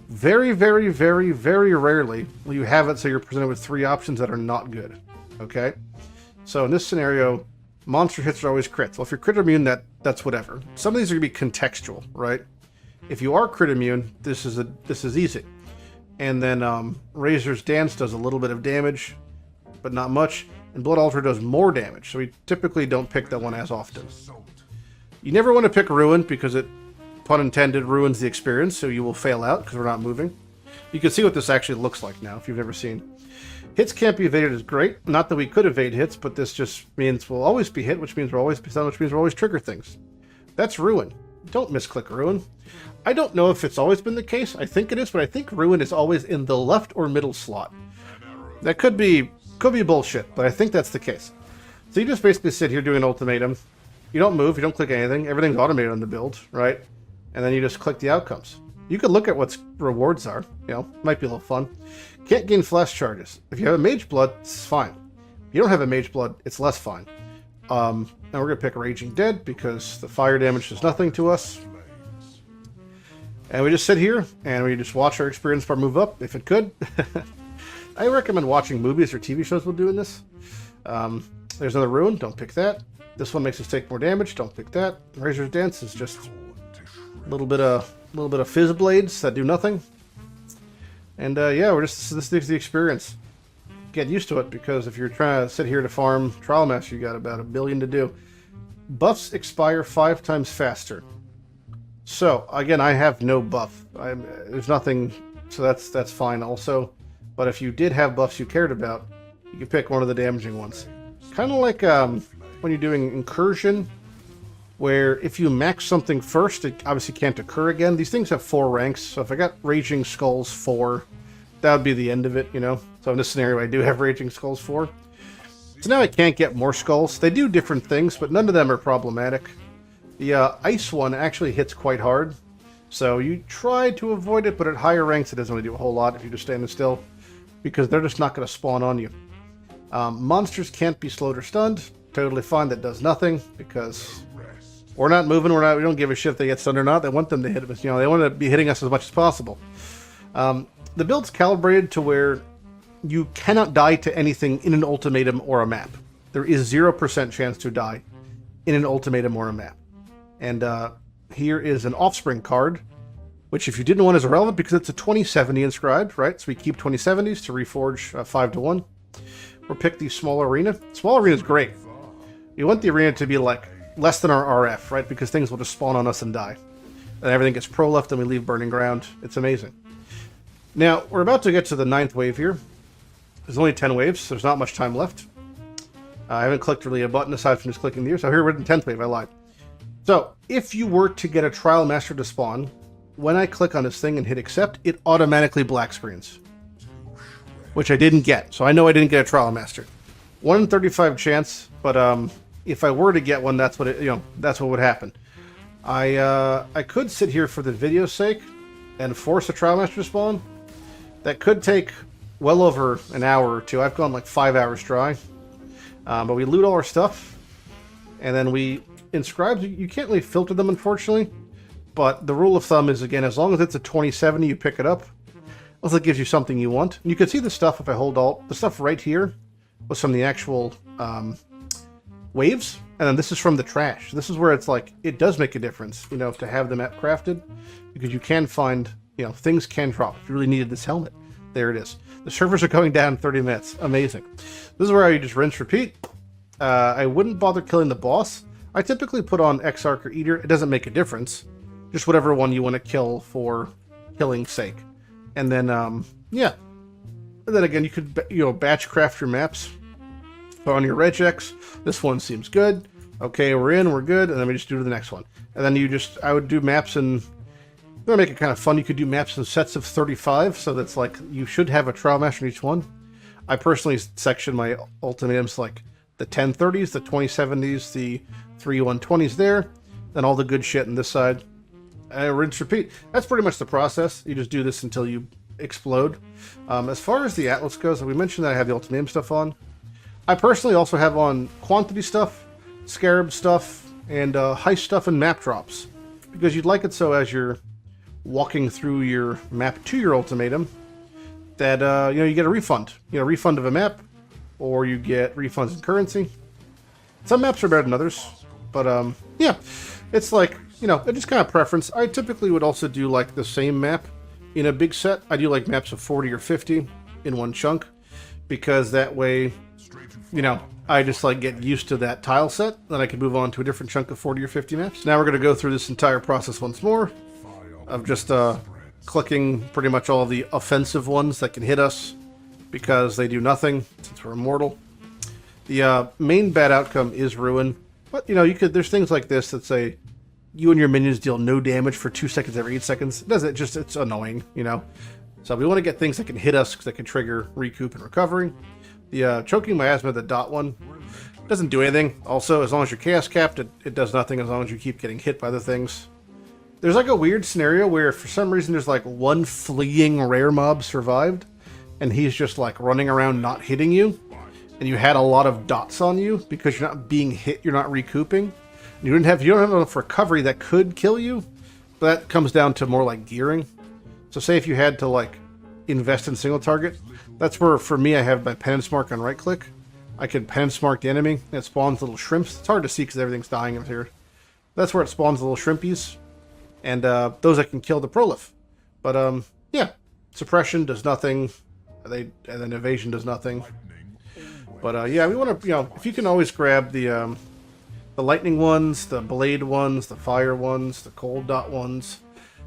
Very, very, very, very rarely will you have it so you're presented with 3 options that are not good. Okay? So in this scenario, monster hits are always crits. Well, if you're crit immune, that's whatever. Some of these are going to be contextual, right? If you are crit immune, this is easy. And then Razor's Dance does a little bit of damage, but not much. And Blood Altar does more damage, so we typically don't pick that one as often. You never want to pick Ruin because it, pun intended, ruins the experience, so you will fail out because we're not moving. You can see what this actually looks like now if you've never seen. Hits can't be evaded is great. Not that we could evade hits, but this just means we'll always be hit, which means we'll always be stunned, which means we'll always trigger things. That's Ruin. Don't misclick Ruin. I don't know if it's always been the case. I think it is, but I think Ruin is always in the left or middle slot. That could be bullshit, but I think that's the case. So you just basically sit here doing an ultimatum. You don't move, you don't click anything. Everything's automated on the build, right? And then you just click the outcomes. You could look at what rewards are. You know, might be a little fun. Can't gain flash charges. If you have a Mage Blood, it's fine. If you don't have a Mage Blood, it's less fine. And we're going to pick Raging Dead because the fire damage does nothing to us. And we just sit here and we just watch our experience bar move up, if it could. I recommend watching movies or TV shows while doing this. There's another Ruin, don't pick that. This one makes us take more damage, don't pick that. Razor's Dance is just a little bit of fizz blades that do nothing. And yeah, this is the experience. Get used to it, because if you're trying to sit here to farm Trialmaster, you got about 1 billion to do. Buffs expire 5 times faster. So again, I have no buff. There's nothing, so that's fine also. But if you did have buffs you cared about, you can pick one of the damaging ones. Kind of like when you're doing incursion, where if you max something first, it obviously can't occur again. These things have 4 ranks, so if I got Raging Skulls 4, that would be the end of it, you know? So in this scenario, I do have Raging Skulls 4. So now I can't get more skulls. They do different things, but none of them are problematic. The ice one actually hits quite hard, so you try to avoid it, but at higher ranks it doesn't really do a whole lot if you're just standing still, because they're just not going to spawn on you. Monsters can't be slowed or stunned. Totally fine, that does nothing, because we're not moving, we don't give a shit if they get stunned or not. They want them to hit us, you know, they want to be hitting us as much as possible. The build's calibrated to where you cannot die to anything in an ultimatum or a map. There is 0% chance to die in an ultimatum or a map. And here is an offspring card, which if you didn't want is irrelevant because it's a 2070 inscribed, right? So we keep 2070s to reforge 5-1. We'll pick the small arena. Small arena is great. You want the arena to be like less than our RF, right? Because things will just spawn on us and die. And everything gets pro left and we leave burning ground. It's amazing. Now, we're about to get to the 9th wave here. There's only 10 waves, so there's not much time left. I haven't clicked really a button aside from just clicking the ear. So here we're in the 10th wave, I lied. So, if you were to get a Trialmaster to spawn, when I click on this thing and hit accept, it automatically black screens. Which I didn't get, so I know I didn't get a Trialmaster. 1 in 35 chance, but if I were to get one, that's what that's what would happen. I could sit here for the video's sake and force a Trialmaster to spawn. That could take well over an hour or two. I've gone like 5 hours dry. But we loot all our stuff, and then we inscribe. You can't really filter them, unfortunately. But the rule of thumb is, again, as long as it's a 2070, you pick it up. Unless it gives you something you want. And you can see the stuff if I hold Alt. The stuff right here was from the actual waves, and then this is from the trash. This is where it's like, it does make a difference, you know, to have the map crafted, because you can find, you know, things can drop. If you really needed this helmet, there it is. The servers are going down in 30 minutes. Amazing. This is where you just rinse, repeat. I wouldn't bother killing the boss. I typically put on Exarch or Eater. It doesn't make a difference. Just whatever one you want to kill for killing's sake. And then, yeah. And then again, you could, you know, batch craft your maps. Put on your regex. This one seems good. Okay, we're in, we're good. And then we just do the next one. And then you just, I would do maps in, to make it kind of fun, you could do maps in sets of 35. So that's like, you should have a Trialmaster in each one. I personally section my ultimatums like the 1030s, the 2070s, the 3120s there. Then all the good shit on this side. Rinse, repeat. That's pretty much the process. You just do this until you explode. As far as the Atlas goes, we mentioned that I have the Ultimatum stuff on. I personally also have on quantity stuff, scarab stuff, and heist stuff and map drops. Because you'd like it so as you're walking through your map to your ultimatum, that you know, you get a refund. You know, refund of a map, or you get refunds in currency. Some maps are better than others, but yeah, it's like, you know, it's just kind of preference. I typically would also do like the same map in a big set. I do like maps of 40 or 50 in one chunk, because that way, you know, I just like get used to that tile set, then I can move on to a different chunk of 40 or 50 maps. Now we're going to go through this entire process once more of just clicking pretty much all the offensive ones that can hit us, because they do nothing since we're immortal. The main bad outcome is ruin, but you know, you could, there's things like this that say you and your minions deal no damage for 2 seconds every 8 seconds. It doesn't, just, it's annoying, you know. So we want to get things that can hit us, that can trigger recoup and recovery. The choking miasma, the dot one, doesn't do anything. Also, as long as you're chaos capped, it does nothing as long as you keep getting hit by the things. There's like a weird scenario where for some reason there's like one fleeing rare mob survived, and he's just like running around not hitting you, and you had a lot of dots on you because you're not being hit, you're not recouping. You don't have enough recovery that could kill you, but that comes down to more like gearing. So say if you had to like invest in single target, that's where for me I have my penance mark on right click. I can penance mark the enemy, and it spawns little shrimps. It's hard to see because everything's dying in here. That's where it spawns little shrimpies, and those I can kill the prolif. But yeah, suppression does nothing, and then evasion does nothing. But yeah, we want to, you know, if you can always grab the The lightning ones, the blade ones, the fire ones, the cold dot ones.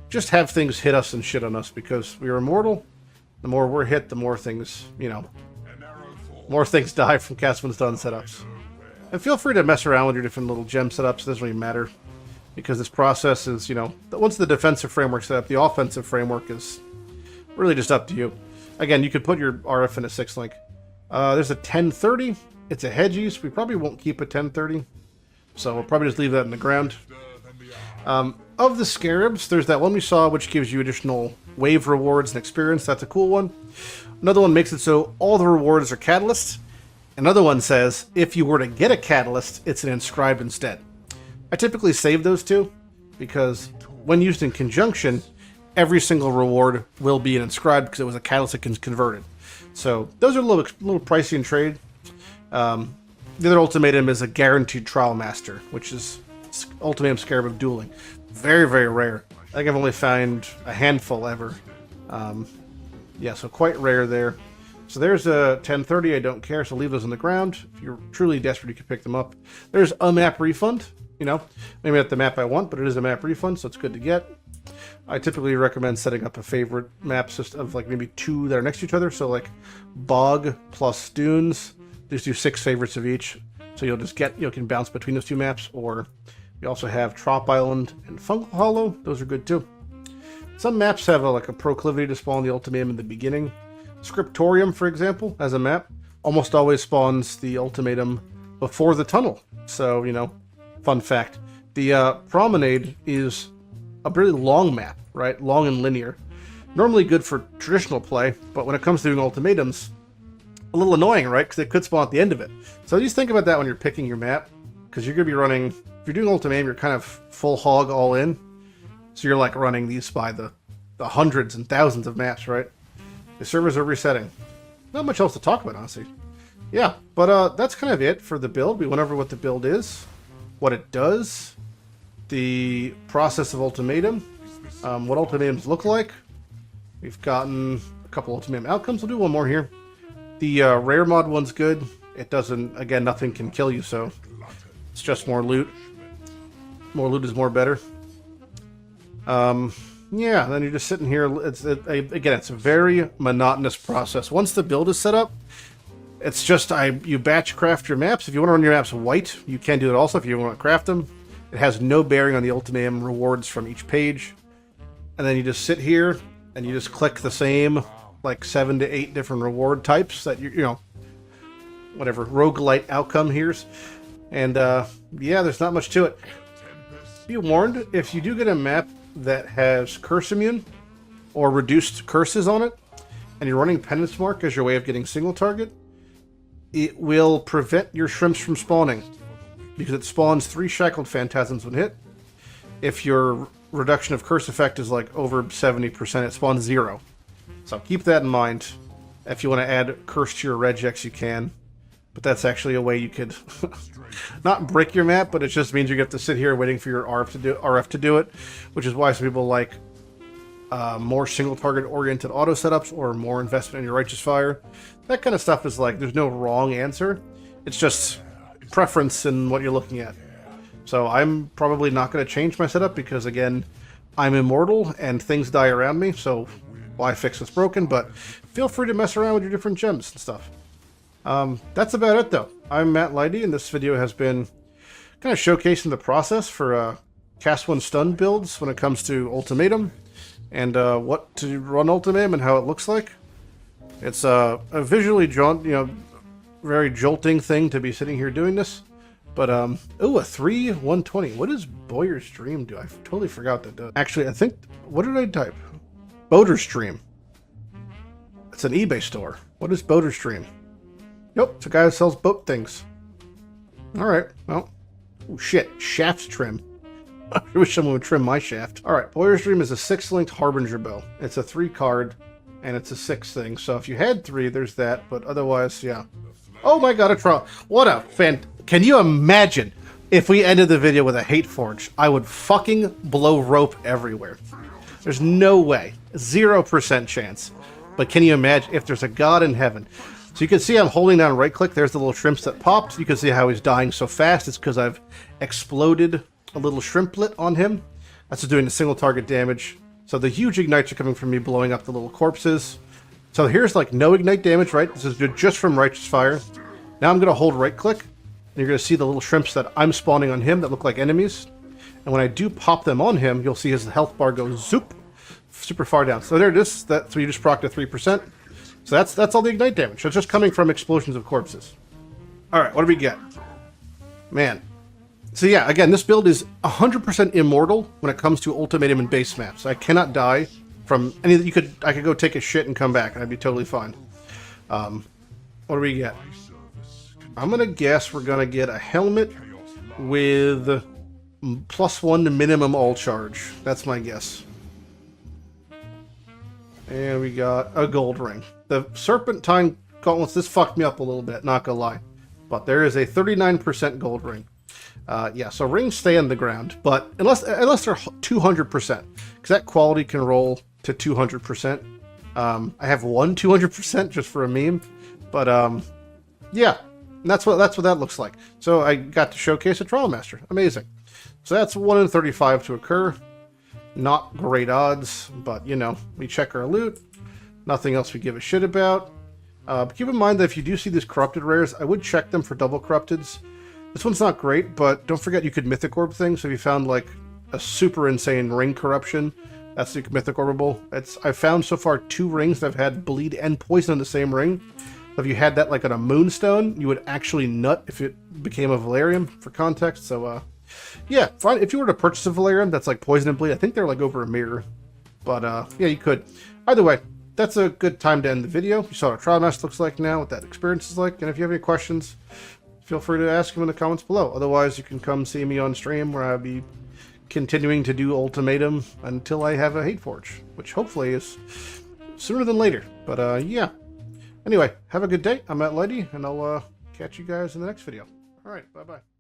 Just have things hit us and shit on us because we are immortal. The more we're hit, the more things, you know, more things die from cast when done setups. And feel free to mess around with your different little gem setups. It doesn't really matter because this process is, you know, once the defensive framework set up, the offensive framework is really just up to you. Again, you could put your RF in a 6-link. There's a 1030. It's a hedgies. We probably won't keep a 1030. So we'll probably just leave that in the ground. Of the scarabs, there's that one we saw which gives you additional wave rewards and experience. That's a cool one. Another one makes it so all the rewards are catalysts. Another one says if you were to get a catalyst, it's an inscribed instead. I typically save those two because when used in conjunction, every single reward will be an inscribed because it was a catalyst that can convert it. So those are a little pricey in trade. The other ultimatum is a guaranteed Trialmaster, which is ultimatum scarab of dueling. Very, very rare. I think I've only found a handful ever. Yeah, so quite rare there. So there's a 1030. I don't care, so leave those on the ground. If you're truly desperate, you can pick them up. There's a map refund. You know, maybe not the map I want, but it is a map refund, so it's good to get. I typically recommend setting up a favorite map system of like maybe 2 that are next to each other. So like Bog plus Dunes. Just do 6 favorites of each. So you'll just get, you can bounce between those 2 maps. Or you also have Trop Island and Fungal Hollow. Those are good too. Some maps have like a proclivity to spawn the ultimatum in the beginning. Scriptorium, for example, as a map, almost always spawns the ultimatum before the tunnel. So, you know, fun fact. The Promenade is a really long map, right? Long and linear. Normally good for traditional play, but when it comes to doing ultimatums, a little annoying, right? Because it could spawn at the end of it. So just think about that when you're picking your map, because you're going to be running, if you're doing ultimatum, you're kind of full hog all in. So you're like running these by the hundreds and thousands of maps, right? The servers are resetting. Not much else to talk about, honestly. Yeah, but that's kind of it for the build. We went over what the build is, what it does, the process of ultimatum, what ultimatums look like. We've gotten a couple ultimatum outcomes. We'll do one more here. The rare mod one's good. It doesn't, again, nothing can kill you, so it's just more loot. More loot is more better. Yeah, then you're just sitting here. Again, it's a very monotonous process. Once the build is set up, it's just you batch craft your maps. If you want to run your maps white, you can do it also if you want to craft them. It has no bearing on the ultimatum rewards from each page. And then you just sit here and you just click the same like 7 to 8 different reward types that you know, whatever roguelite outcome here's. And yeah, there's not much to it. Be warned, if you do get a map that has curse immune or reduced curses on it, and you're running penance mark as your way of getting single target, it will prevent your shrimps from spawning because it spawns 3 shackled phantasms when hit. If your reduction of curse effect is like over 70%, it spawns 0. So keep that in mind. If you want to add curse to your regex, you can. But that's actually a way you could not brick your map, but it just means you have to sit here waiting for your RF to do it, which is why some people like more single target oriented auto setups or more investment in your righteous fire. That kind of stuff is like, there's no wrong answer. It's just preference in what you're looking at. So I'm probably not going to change my setup because, again, I'm immortal and things die around me, so why fix what's broken? But feel free to mess around with your different gems and stuff. That's about it, though. I'm Matt Lighty, and this video has been kind of showcasing the process for Cast 1 stun builds when it comes to Ultimatum, and what to run Ultimatum and how it looks like. It's a visually very jolting thing to be sitting here doing this. But, ooh, a 3-120. What does Boyer's Dream do? I totally forgot that does. Actually, I think, what did I type? Boater's Dream. It's an eBay store. What is Boater's Dream? Nope, it's a guy who sells boat things. Alright, well. Oh, shit. Shaft trim. I wish someone would trim my shaft. Alright, Boyer's Dream is a 6-linked Harbinger bow. It's a 3-card, and it's a 6 thing. So if you had 3, there's that, but otherwise, yeah. Oh my god, a trial. What a Can you imagine if we ended the video with a hate forge? I would fucking blow rope everywhere. There's no way. 0% chance. But can you imagine if there's a god in heaven? So you can see I'm holding down right click. There's the little shrimps that popped. You can see how he's dying so fast. It's because I've exploded a little shrimplet on him. That's just doing the single target damage. So the huge ignites are coming from me blowing up the little corpses. So here's like no ignite damage, right? This is just from Righteous Fire. Now I'm going to hold right click. And you're going to see the little shrimps that I'm spawning on him that look like enemies. And when I do pop them on him, you'll see his health bar go zoop, super far down. So there it is. So you just procced a 3%. So that's all the ignite damage. So it's just coming from explosions of corpses. Alright, what do we get? Man. So yeah, again, this build is 100% immortal when it comes to Ultimatum and base maps. I cannot die from any that I could go take a shit and come back and I'd be totally fine. What do we get? I'm gonna guess we're gonna get a helmet with +1 to minimum all charge. That's my guess. And we got a gold ring. The Serpentine gauntlets, this fucked me up a little bit, not gonna lie. But there is a 39% gold ring. Yeah, so rings stay on the ground, but unless they're 200%, because that quality can roll to 200%. I have one 200% just for a meme, but yeah, and that's what that looks like. So I got to showcase a Trialmaster. Amazing. So that's 1 in 35 to occur. Not great odds, but you know, we check our loot. Nothing else we give a shit about. But keep in mind that if you do see these corrupted rares, I would check them for double corrupteds. This one's not great, but don't forget you could mythic orb things. So if you found like a super insane ring corruption, that's the mythic orbable. I've found so far 2 rings that have had bleed and poison in the same ring. If you had that like on a moonstone, you would actually nut if it became a Valerium, for context. So yeah, fine. If you were to purchase a Valerium that's like poison and bleed, I think they're like over a mirror. But yeah, you could. Either way, that's a good time to end the video. You saw what Trialmaster looks like now, what that experience is like. And if you have any questions, feel free to ask them in the comments below. Otherwise, you can come see me on stream where I'll be continuing to do Ultimatum until I have a Hate Forge, which hopefully is sooner than later. But yeah. Anyway, have a good day. I'm Mathew Lighty, and I'll catch you guys in the next video. All right, bye-bye.